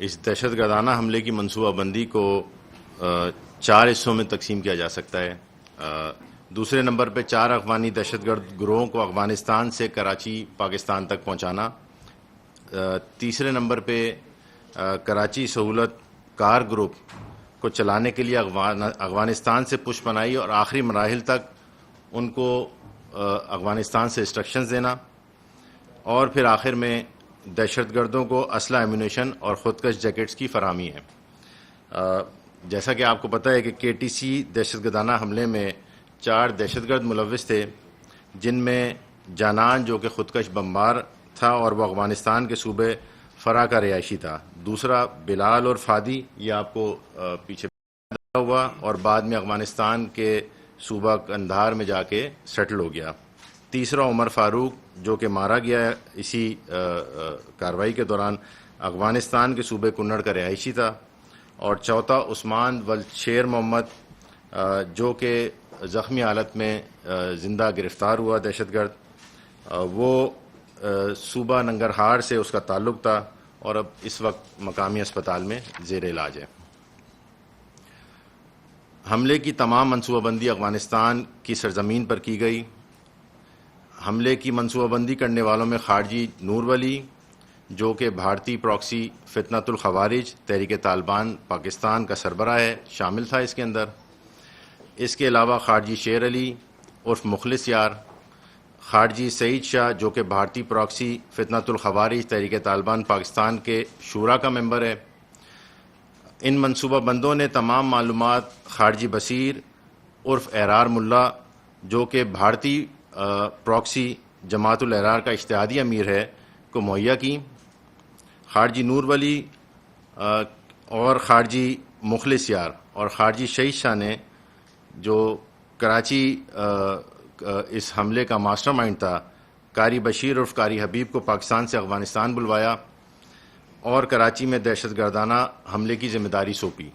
اس دہشت گردانہ حملے کی منصوبہ بندی کو 4 حصوں میں تقسیم کیا جا سکتا ہے۔ دوسرے نمبر پہ 4 افغانی دہشت گرد گروہوں کو افغانستان سے کراچی پاکستان تک پہنچانا۔ تیسرے نمبر پہ کراچی سہولت کار گروپ کو چلانے کے لیے افغانستان سے پش پناہی اور آخری مراحل تک ان کو افغانستان سے انسٹرکشنز دینا، اور پھر آخر میں دہشت گردوں کو اسلحہ، ایمونیشن اور خودکش جیکٹس کی فراہمی ہے۔ جیسا کہ آپ کو پتہ ہے کہ KTC دہشت گردانہ حملے میں 4 دہشت گرد ملوث تھے، جن میں جانان جو کہ خودکش بمبار تھا اور وہ افغانستان کے صوبے فرا کا رہائشی تھا۔ دوسرا بلال اور فادی، یہ آپ کو پیچھے ہوا اور بعد میں افغانستان کے صوبہ قندھار میں جا کے سیٹل ہو گیا۔ تیسرا عمر فاروق، جو کہ مارا گیا اسی کارروائی کے دوران، افغانستان کے صوبے کنڑ کا رہائشی تھا۔ اور چوتھا عثمان شیر محمد، جو کہ زخمی حالت میں زندہ گرفتار ہوا دہشت گرد، وہ صوبہ ننگرہار سے اس کا تعلق تھا اور اب اس وقت مقامی اسپتال میں زیر علاج ہے۔ حملے کی تمام منصوبہ بندی افغانستان کی سرزمین پر کی گئی۔ حملے کی منصوبہ بندی کرنے والوں میں خارجی نور ولی، جو کہ بھارتی پراکسی فتنۃ الخوارج تحریک طالبان پاکستان کا سربراہ ہے، شامل تھا اس کے اندر۔ اس کے علاوہ خارجی شیر علی عرف مخلص یار، خارجی سعید شاہ، جو کہ بھارتی پراکسی فتنۃ الخوارج تحریک طالبان پاکستان کے شورا کا ممبر ہے۔ ان منصوبہ بندوں نے تمام معلومات خارجی بصیر عرف احرار ملا، جو کہ بھارتی پراکسی جماعت الاحرار کا اشتہادی امیر ہے، کو مہیا کی۔ خارجی نور ولی اور خارجی مخلص یار اور خارجی شہید شاہ نے، جو کراچی اس حملے کا ماسٹر مائنڈ تھا، قاری بشیر عرف قاری حبیب کو پاکستان سے افغانستان بلوایا اور کراچی میں دہشت گردانہ حملے کی ذمہ داری سونپی۔